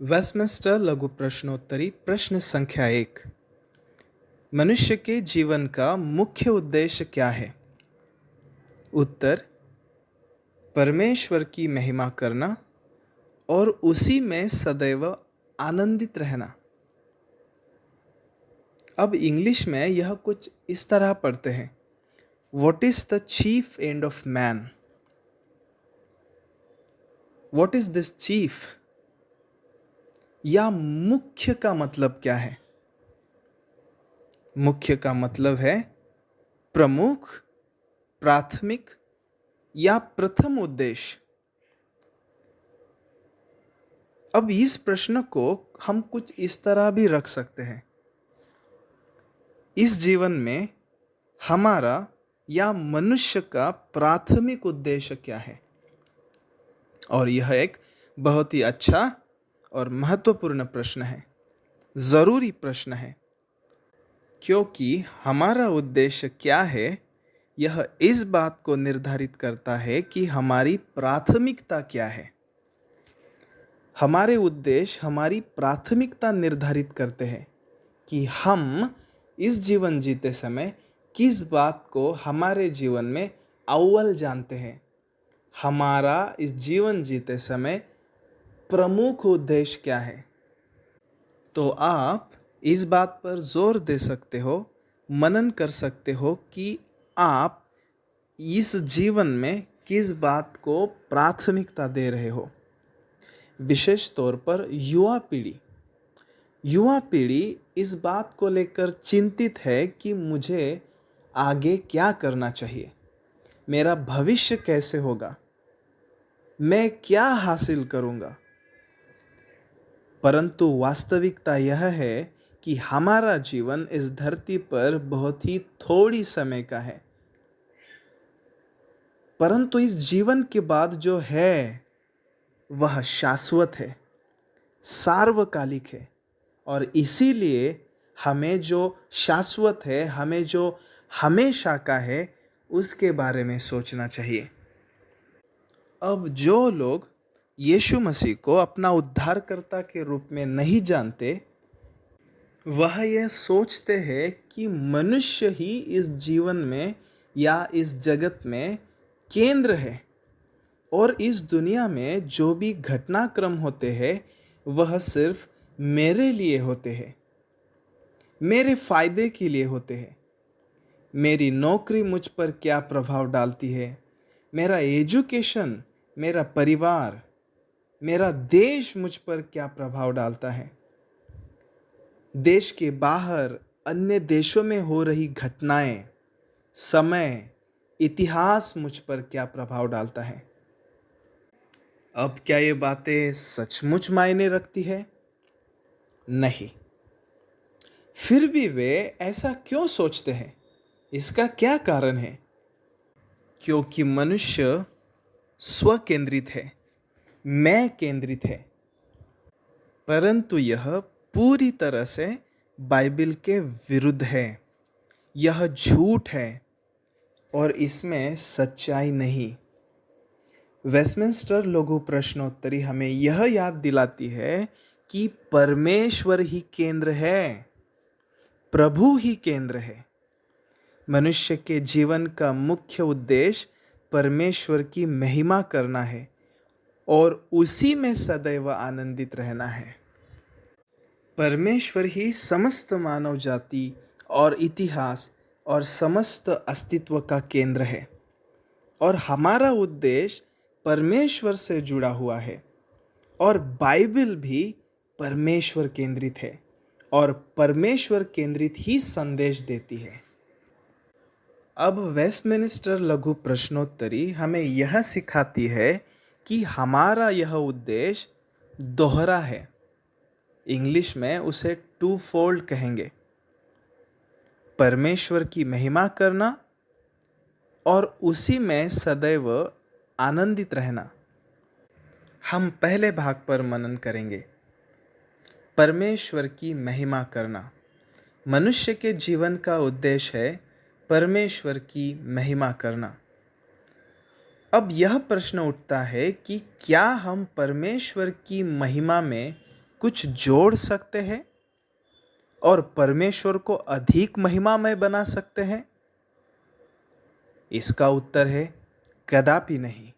Westminster लघु प्रश्नोत्तरी प्रश्न संख्या 1। मनुष्य के जीवन का मुख्य उद्देश्य क्या है? उत्तर: परमेश्वर की महिमा करना और उसी में सदैव आनंदित रहना। अब इंग्लिश में यह कुछ इस तरह पढ़ते हैं: what is the cheap end of man? What is this chief? या मुख्य का मतलब क्या है? मुख्य का मतलब है प्रमुख, प्राथमिक या प्रथम उद्देश्य। अब इस प्रश्न को हम कुछ इस तरह भी रख सकते हैं: इस जीवन में हमारा या मनुष्य का प्राथमिक उद्देश्य क्या है? और यह एक बहुत ही अच्छा और महत्वपूर्ण प्रश्न है, जरूरी प्रश्न है, क्योंकि हमारा उद्देश्य क्या है यह इस बात को निर्धारित करता है कि हमारी प्राथमिकता क्या है। हमारे उद्देश्य हमारी प्राथमिकता निर्धारित करते हैं कि हम इस जीवन जीते समय किस बात को हमारे जीवन में अव्वल जानते हैं। हमारा इस जीवन जीते समय प्रमुख उद्देश्य क्या है? तो आप इस बात पर जोर दे सकते हो, मनन कर सकते हो कि आप इस जीवन में किस बात को प्राथमिकता दे रहे हो। विशेष तौर पर युवा पीढ़ी इस बात को लेकर चिंतित है कि मुझे आगे क्या करना चाहिए, मेरा भविष्य कैसे होगा, मैं क्या हासिल करूंगा। परंतु वास्तविकता यह है कि हमारा जीवन इस धरती पर बहुत ही थोड़ी समय का है, परंतु इस जीवन के बाद जो है वह शाश्वत है, सार्वकालिक है। और इसीलिए हमें जो शाश्वत है, हमें जो हमेशा का है, उसके बारे में सोचना चाहिए। अब जो लोग यीशु मसीह को अपना उद्धारकर्ता के रूप में नहीं जानते, वह यह सोचते हैं कि मनुष्य ही इस जीवन में या इस जगत में केंद्र है और इस दुनिया में जो भी घटनाक्रम होते हैं वह सिर्फ मेरे लिए होते हैं, मेरे फायदे के लिए होते हैं। मेरी नौकरी मुझ पर क्या प्रभाव डालती है, मेरा एजुकेशन, मेरा परिवार, मेरा देश मुझ पर क्या प्रभाव डालता है, देश के बाहर अन्य देशों में हो रही घटनाएं, समय, इतिहास मुझ पर क्या प्रभाव डालता है। अब क्या ये बातें सचमुच मायने रखती है? नहीं। फिर भी वे ऐसा क्यों सोचते हैं? इसका क्या कारण है? क्योंकि मनुष्य स्व केंद्रित है, मैं केंद्रित है। परंतु यह पूरी तरह से बाइबल के विरुद्ध है। यह झूठ है और इसमें सच्चाई नहीं। वेस्टमिंस्टर लघु प्रश्नोत्तरी हमें यह याद दिलाती है कि परमेश्वर ही केंद्र है, प्रभु ही केंद्र है। मनुष्य के जीवन का मुख्य उद्देश्य परमेश्वर की महिमा करना है और उसी में सदैव आनंदित रहना है। परमेश्वर ही समस्त मानव जाति और इतिहास और समस्त अस्तित्व का केंद्र है और हमारा उद्देश्य परमेश्वर से जुड़ा हुआ है और बाइबल भी परमेश्वर केंद्रित है और परमेश्वर केंद्रित ही संदेश देती है। अब वेस्टमिंस्टर लघु प्रश्नोत्तरी हमें यह सिखाती है कि हमारा यह उद्देश्य दोहरा है। इंग्लिश में उसे टू फोल्ड कहेंगे: परमेश्वर की महिमा करना और उसी में सदैव आनंदित रहना। हम पहले भाग पर मनन करेंगे। परमेश्वर की महिमा करना। मनुष्य के जीवन का उद्देश्य है परमेश्वर की महिमा करना। अब यह प्रश्न उठता है कि क्या हम परमेश्वर की महिमा में कुछ जोड़ सकते हैं और परमेश्वर को अधिक महिमामय बना सकते हैं? इसका उत्तर है कदापि नहीं।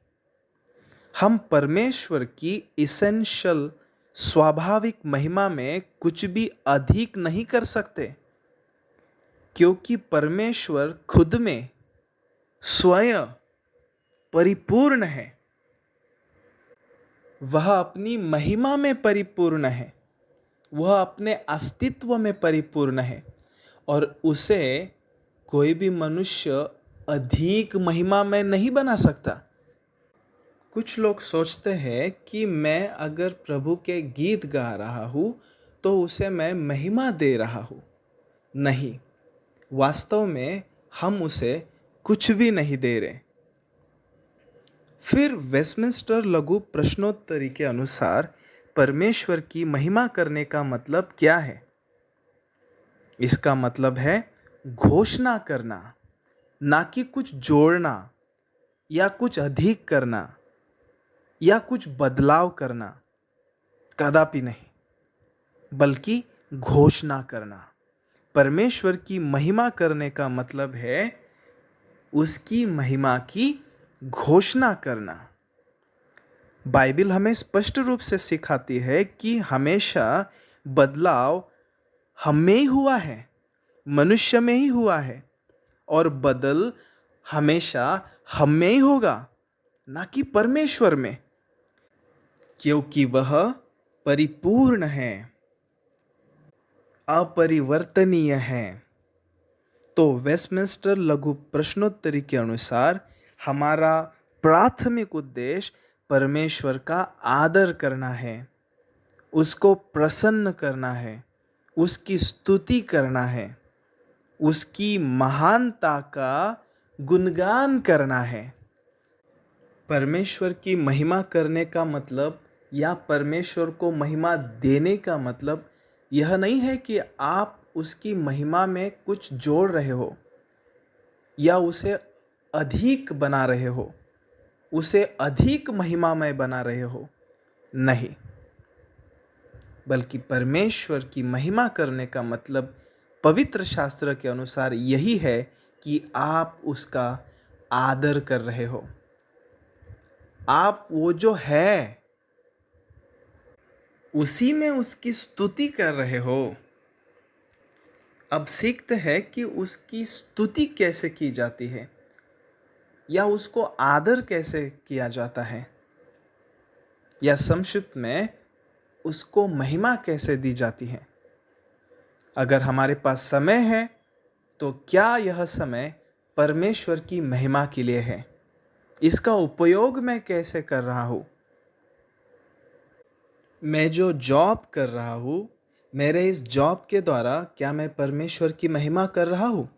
हम परमेश्वर की इसेंशियल स्वाभाविक महिमा में कुछ भी अधिक नहीं कर सकते, क्योंकि परमेश्वर खुद में स्वयं परिपूर्ण है। वह अपनी महिमा में परिपूर्ण है, वह अपने अस्तित्व में परिपूर्ण है और उसे कोई भी मनुष्य अधिक महिमा में नहीं बना सकता। कुछ लोग सोचते हैं कि मैं अगर प्रभु के गीत गा रहा हूँ तो उसे मैं महिमा दे रहा हूँ। नहीं, वास्तव में हम उसे कुछ भी नहीं दे रहे। फिर वेस्टमिंस्टर लघु प्रश्नोत्तरी के अनुसार परमेश्वर की महिमा करने का मतलब क्या है? इसका मतलब है घोषणा करना, ना कि कुछ जोड़ना या कुछ अधिक करना या कुछ बदलाव करना, कदापि नहीं, बल्कि घोषणा करना। परमेश्वर की महिमा करने का मतलब है उसकी महिमा की घोषणा करना। बाइबल हमें स्पष्ट रूप से सिखाती है कि हमेशा बदलाव हम में ही हुआ है, मनुष्य में ही हुआ है, और बदल हमेशा हम में ही होगा, ना कि परमेश्वर में, क्योंकि वह परिपूर्ण है, अपरिवर्तनीय है। तो वेस्टमिंस्टर लघु प्रश्नोत्तरी के अनुसार हमारा प्राथमिक उद्देश्य परमेश्वर का आदर करना है, उसको प्रसन्न करना है, उसकी स्तुति करना है, उसकी महानता का गुणगान करना है। परमेश्वर की महिमा करने का मतलब या परमेश्वर को महिमा देने का मतलब यह नहीं है कि आप उसकी महिमा में कुछ जोड़ रहे हो या उसे अधिक बना रहे हो, उसे अधिक महिमामय बना रहे हो। नहीं, बल्कि परमेश्वर की महिमा करने का मतलब पवित्र शास्त्र के अनुसार यही है कि आप उसका आदर कर रहे हो। आप वो जो है उसी में उसकी स्तुति कर रहे हो। अब सीखते हैं कि उसकी स्तुति कैसे की जाती है या उसको आदर कैसे किया जाता है, या संक्षिप्त में उसको महिमा कैसे दी जाती है। अगर हमारे पास समय है तो क्या यह समय परमेश्वर की महिमा के लिए है? इसका उपयोग मैं कैसे कर रहा हूँ? मैं जो जॉब कर रहा हूँ, मेरे इस जॉब के द्वारा क्या मैं परमेश्वर की महिमा कर रहा हूँ?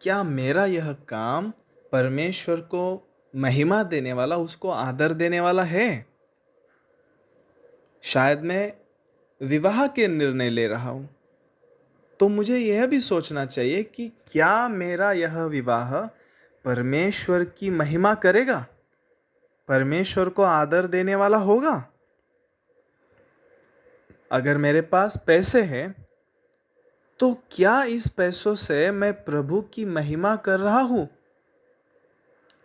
क्या मेरा यह काम परमेश्वर को महिमा देने वाला, उसको आदर देने वाला है? शायद मैं विवाह के निर्णय ले रहा हूँ, तो मुझे यह भी सोचना चाहिए कि क्या मेरा यह विवाह परमेश्वर की महिमा करेगा, परमेश्वर को आदर देने वाला होगा? अगर मेरे पास पैसे हैं तो क्या इस पैसों से मैं प्रभु की महिमा कर रहा हूँ?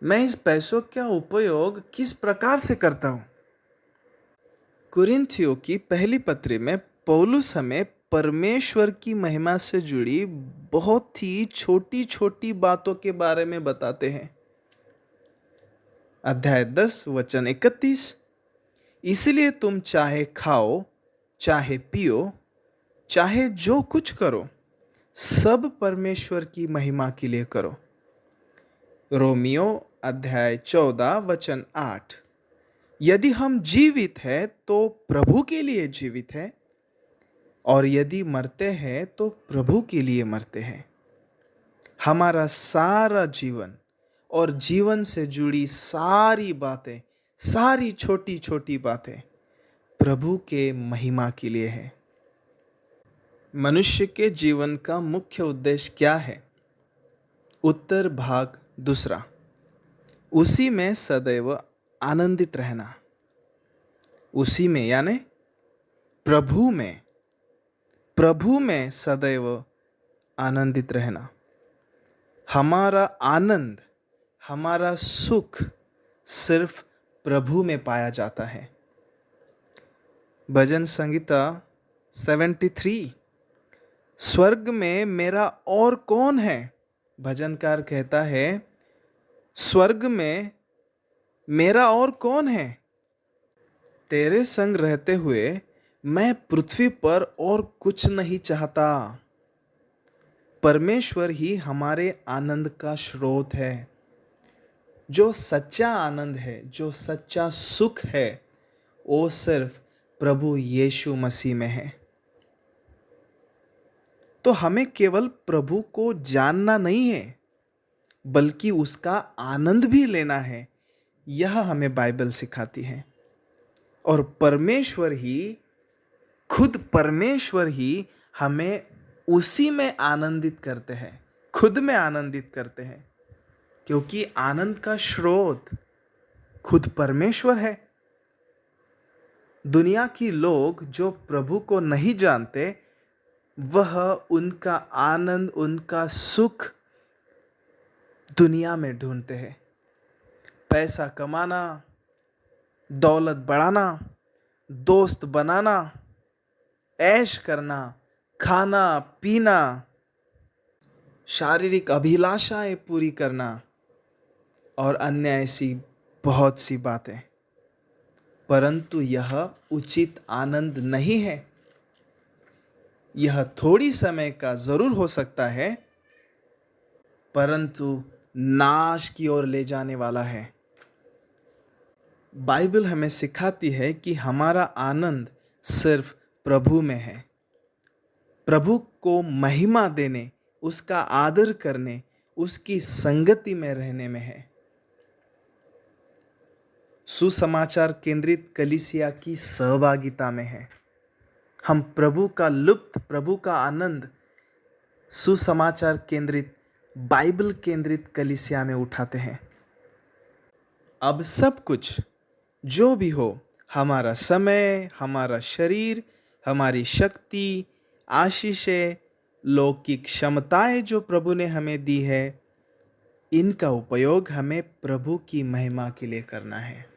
मैं इस पैसों का उपयोग किस प्रकार से करता हूँ? कुरिन्थियों की पहली पत्री में पौलुस हमें परमेश्वर की महिमा से जुड़ी बहुत ही छोटी छोटी बातों के बारे में बताते हैं। अध्याय 10 वचन 31, इसलिए तुम चाहे खाओ, चाहे पियो, चाहे जो कुछ करो, सब परमेश्वर की महिमा के लिए करो। रोमियो अध्याय 14 वचन 8, यदि हम जीवित हैं तो प्रभु के लिए जीवित हैं, और यदि मरते हैं तो प्रभु के लिए मरते हैं। हमारा सारा जीवन और जीवन से जुड़ी सारी बातें, सारी छोटी छोटी बातें प्रभु के महिमा के लिए है। मनुष्य के जीवन का मुख्य उद्देश्य क्या है? उत्तर भाग दूसरा, उसी में सदैव आनंदित रहना। उसी में यानी प्रभु में प्रभु में सदैव आनंदित रहना। हमारा आनंद, हमारा सुख सिर्फ प्रभु में पाया जाता है। भजन संगीता 73। स्वर्ग में मेरा और कौन है? भजनकार कहता है, स्वर्ग में मेरा और कौन है? तेरे संग रहते हुए मैं पृथ्वी पर और कुछ नहीं चाहता। परमेश्वर ही हमारे आनंद का स्रोत है। जो सच्चा आनंद है, जो सच्चा सुख है, वो सिर्फ प्रभु यीशु मसीह में है। तो हमें केवल प्रभु को जानना नहीं है, बल्कि उसका आनंद भी लेना है। यह हमें बाइबल सिखाती है। और खुद परमेश्वर ही हमें उसी में आनंदित करते हैं, खुद में आनंदित करते हैं, क्योंकि आनंद का स्रोत खुद परमेश्वर है। दुनिया की लोग जो प्रभु को नहीं जानते, वह उनका आनंद, उनका सुख दुनिया में ढूंढते हैं। पैसा कमाना, दौलत बढ़ाना, दोस्त बनाना, ऐश करना, खाना पीना, शारीरिक अभिलाषाएं पूरी करना और अन्य ऐसी बहुत सी बातें। परंतु यह उचित आनंद नहीं है। यह थोड़ी समय का जरूर हो सकता है, परंतु नाश की ओर ले जाने वाला है। बाइबल हमें सिखाती है कि हमारा आनंद सिर्फ प्रभु में है। प्रभु को महिमा देने, उसका आदर करने, उसकी संगति में रहने में है। सुसमाचार केंद्रित कलीसिया की सहभागिता में है। हम प्रभु का लुत्फ, प्रभु का आनंद सुसमाचार केंद्रित, बाइबल केंद्रित कलीसिया में उठाते हैं। अब सब कुछ जो भी हो, हमारा समय, हमारा शरीर, हमारी शक्ति, आशीषें, लौकिक क्षमताएं जो प्रभु ने हमें दी है, इनका उपयोग हमें प्रभु की महिमा के लिए करना है।